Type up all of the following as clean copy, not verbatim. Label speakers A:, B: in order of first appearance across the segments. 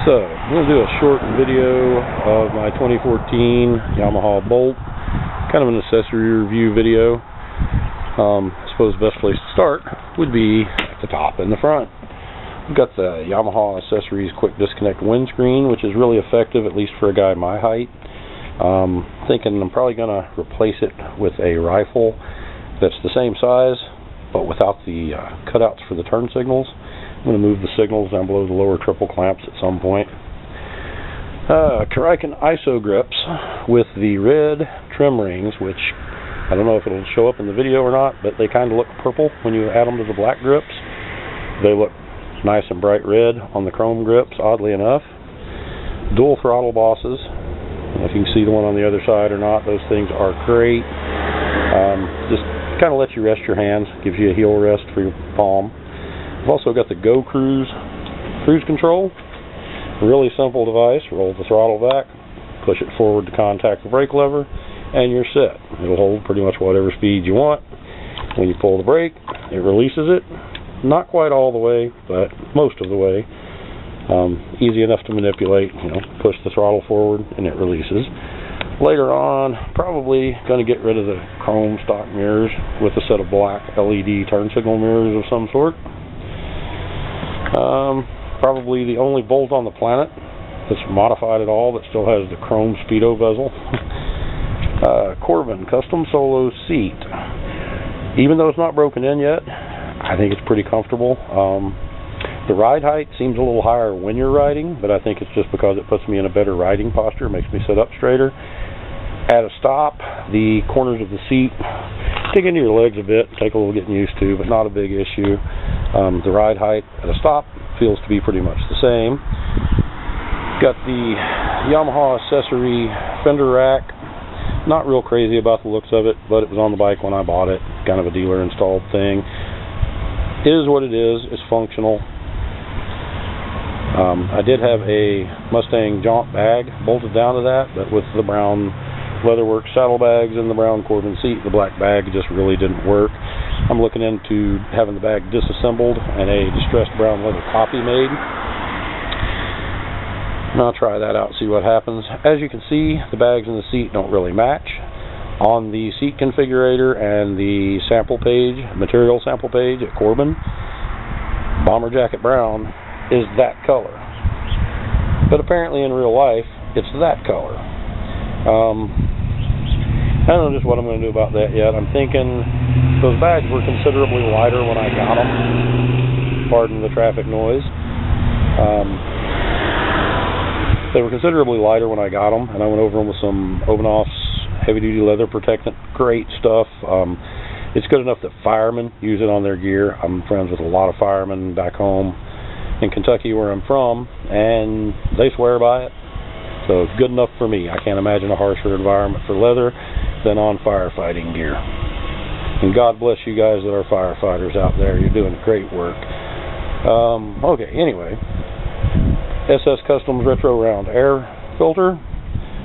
A: So, I'm going to do a short video of my 2014 Yamaha Bolt, kind of an accessory review video. I suppose the best place to start would be at the top and the front. We've got the Yamaha Accessories quick disconnect windscreen, which is really effective, at least for a guy my height. Thinking I'm probably going to replace it with a rifle that's the same size, but without the cutouts for the turn signals. I'm going to move the signals down below the lower triple clamps at some point. Corbin ISO grips with the red trim rings, which I don't know if it'll show up in the video or not, but they kind of look purple when you add them to the black grips. They look nice and bright red on the chrome grips, oddly enough. Dual throttle bosses. If you can see the one on the other side or not, those things are great. Just kind of lets you rest your hands, gives you a heel rest for your palm. I've also got the Go cruise control. A really simple device. Roll the throttle back, push it forward to contact the brake lever, and you're set. It'll hold pretty much whatever speed you want. When you pull the brake, it releases it. Not quite all the way, but most of the way. Easy enough to manipulate. Push the throttle forward and it releases. Later on, probably going to get rid of the chrome stock mirrors with a set of black LED turn signal mirrors of some sort. Probably the only Bolt on the planet that's modified at all that still has the chrome speedo bezel. Corbin custom solo seat. Even though it's not broken in yet, I think it's pretty comfortable. The ride height seems a little higher when you're riding, but I think it's just because it puts me in a better riding posture, makes me sit up straighter. At a stop, the corners of the seat dig into your legs a bit, take a little getting used to, but not a big issue. The ride height at a stop feels to be pretty much the same. Got the Yamaha Accessory fender rack. Not real crazy about the looks of it, but it was on the bike when I bought it. Kind of a dealer installed thing. It is what it is. It's functional. I did have a Mustang jaunt bag bolted down to that, but with the brown Leatherworks saddlebags and the brown Corbin seat, the black bag just really didn't work. I'm looking into having the bag disassembled and a distressed brown leather copy made. And I'll try that out and see what happens. As you can see, the bags and the seat don't really match. On the seat configurator and the sample page, material sample page at Corbin, Bomber Jacket Brown is that color. But apparently in real life, it's that color. I don't know just what I'm going to do about that yet. I'm thinking those bags were considerably lighter when I got them. Pardon the traffic noise. They were considerably lighter when I got them, and I went over them with some Obenauf's heavy-duty leather protectant. Great stuff. It's good enough that firemen use it on their gear. I'm friends with a lot of firemen back home in Kentucky where I'm from, and they swear by it. So it's good enough for me. I can't imagine a harsher environment for leather than on firefighting gear. And God bless you guys that are firefighters out there. You're doing great work. Okay, anyway. SS Customs Retro Round Air Filter.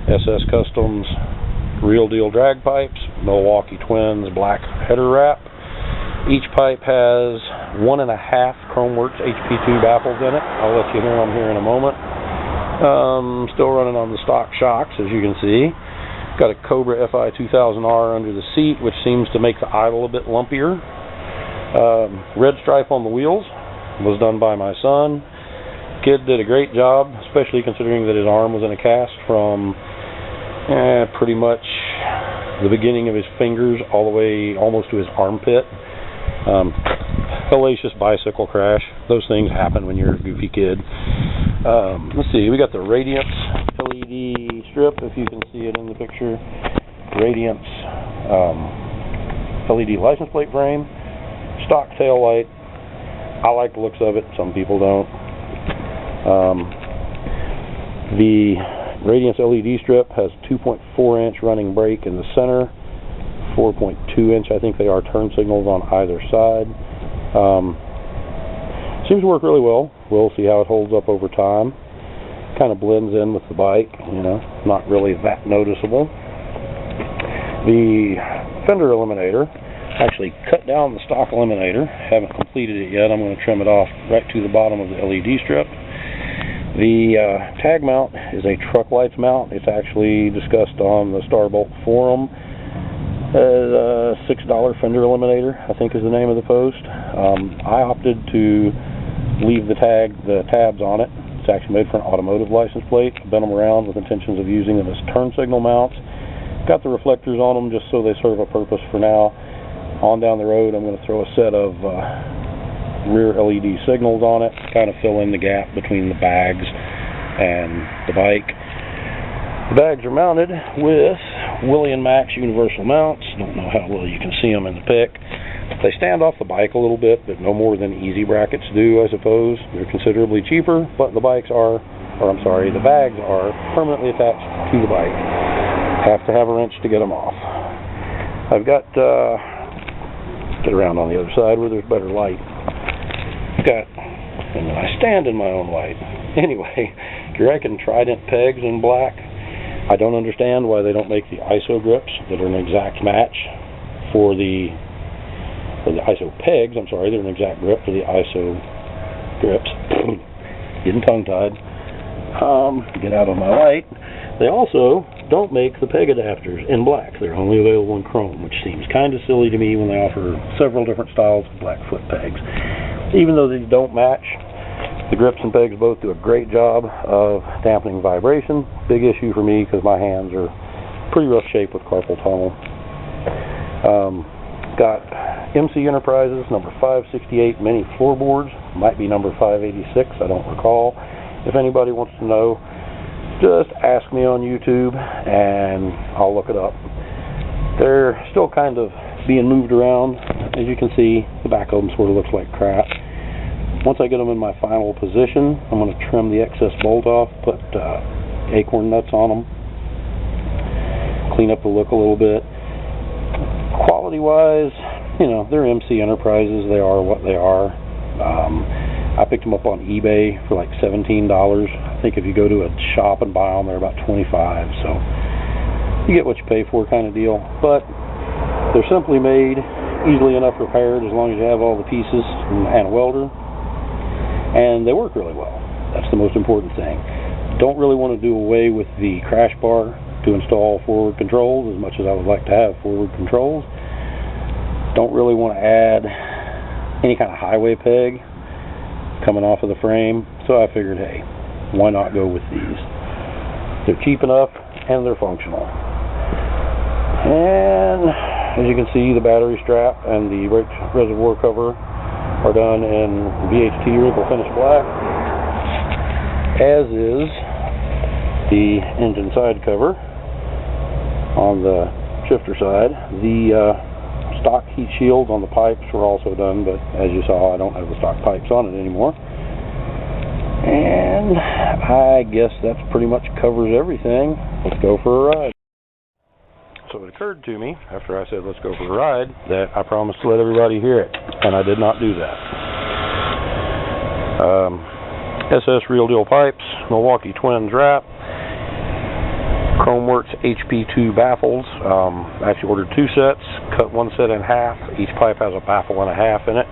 A: SS Customs Real Deal Drag Pipes. Milwaukee Twins Black Header Wrap. Each pipe has 1.5 Chromeworks HP2 baffles in it. I'll let you hear them here in a moment. Still running on the stock shocks, as you can see. Got a Cobra FI 2000R under the seat, which seems to make the idle a bit lumpier. Red stripe on the wheels was done by my son. Kid did a great job, especially considering that his arm was in a cast from pretty much the beginning of his fingers all the way almost to his armpit. Hellacious bicycle crash. Those things happen when you're a goofy kid. Let's see, we got the Radiance LED strip, if you can see it in the picture. Radiance LED license plate frame. Stock tail light. I like the looks of it, some people don't. The Radiance LED strip has 2.4-inch running brake in the center, 4.2-inch, I think they are, turn signals on either side. Seems to work really well. We'll see how it holds up over time. Kind of blends in with the bike, not really that noticeable. The fender eliminator, actually cut down the stock eliminator. Haven't completed it yet. I'm going to trim it off right to the bottom of the LED strip. The tag mount is a truck lights mount. It's actually discussed on the Starbolt forum as a $6 fender eliminator, I think is the name of the post. I opted to leave the tabs on it. It's actually made for an automotive license plate. I've bent them around with intentions of using them as turn signal mounts. Got the reflectors on them just so they serve a purpose for now. On down the road, I'm going to throw a set of rear LED signals on it, kind of fill in the gap between the bags and the bike. The bags are mounted with Willie & Max universal mounts. Don't know how well you can see them in the pic. They stand off the bike a little bit, but no more than easy brackets do, I suppose. They're considerably cheaper, but the bags are permanently attached to the bike. Have to have a wrench to get them off. I've got, get around on the other side where there's better light. And then I stand in my own light. Anyway, you're making Trident pegs in black. I don't understand why they don't make the ISO grips that are an exact match for the ISO pegs. I'm sorry, they're an exact grip for the ISO grips. Getting tongue-tied. Get out of my light. They also don't make the peg adapters in black. They're only available in chrome, which seems kind of silly to me when they offer several different styles of black foot pegs. Even though these don't match, the grips and pegs both do a great job of dampening vibration. Big issue for me because my hands are pretty rough shape with carpal tunnel. Got MC Enterprises number 568 mini floorboards. Might be number 586, I don't recall. If anybody wants to know, just ask me on YouTube and I'll look it up. They're still kind of being moved around. As you can see, the back of them sort of looks like crap. Once I get them in my final position, I'm going to trim the excess bolt off, put acorn nuts on them, clean up the look a little bit. Quality-wise, you know, they're MC Enterprises. They are what they are. I picked them up on eBay for like $17. I think if you go to a shop and buy them, they're about $25. So you get what you pay for kind of deal. But they're simply made, easily enough repaired as long as you have all the pieces and a welder. And they work really well. That's the most important thing. Don't really want to do away with the crash bar to install forward controls, as much as I would like to have forward controls. Don't really want to add any kind of highway peg coming off of the frame, so I figured, hey, why not go with these? They're cheap enough and they're functional. And as you can see, the battery strap and the reservoir cover are done in VHT wrinkle finish black, as is the engine side cover on the shifter side. The stock heat shields on the pipes were also done, but as you saw, I don't have the stock pipes on it anymore. And I guess that pretty much covers everything. Let's go for a ride. So it occurred to me, after I said let's go for a ride, that I promised to let everybody hear it, and I did not do that. SS Real Deal Pipes, Milwaukee Twins wrap, Chromeworks HP2 baffles. Actually ordered 2 sets, cut one set in half. Each pipe has a baffle and a half in it.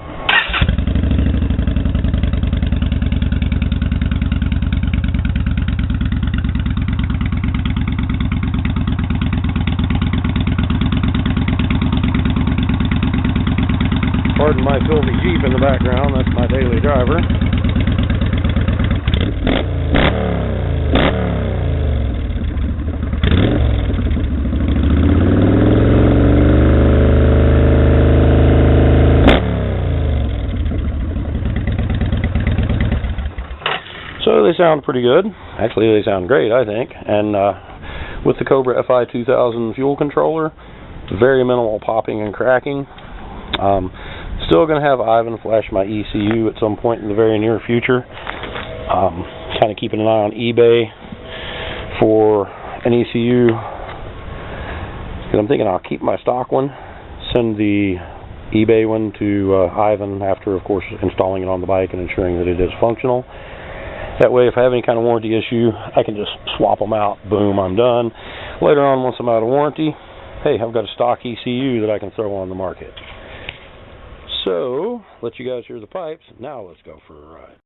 A: Pardon my filthy Jeep in the background, that's my daily driver. So they sound pretty good. Actually, they sound great, I think. And with the Cobra FI 2000 fuel controller, very minimal popping and cracking. Still going to have Ivan flash my ECU at some point in the very near future. Kind of keeping an eye on eBay for an ECU. Because I'm thinking I'll keep my stock one, send the eBay one to Ivan after, of course, installing it on the bike and ensuring that it is functional. That way, if I have any kind of warranty issue, I can just swap them out. Boom, I'm done. Later on, once I'm out of warranty, hey, I've got a stock ECU that I can throw on the market. So, let you guys hear the pipes. Now let's go for a ride.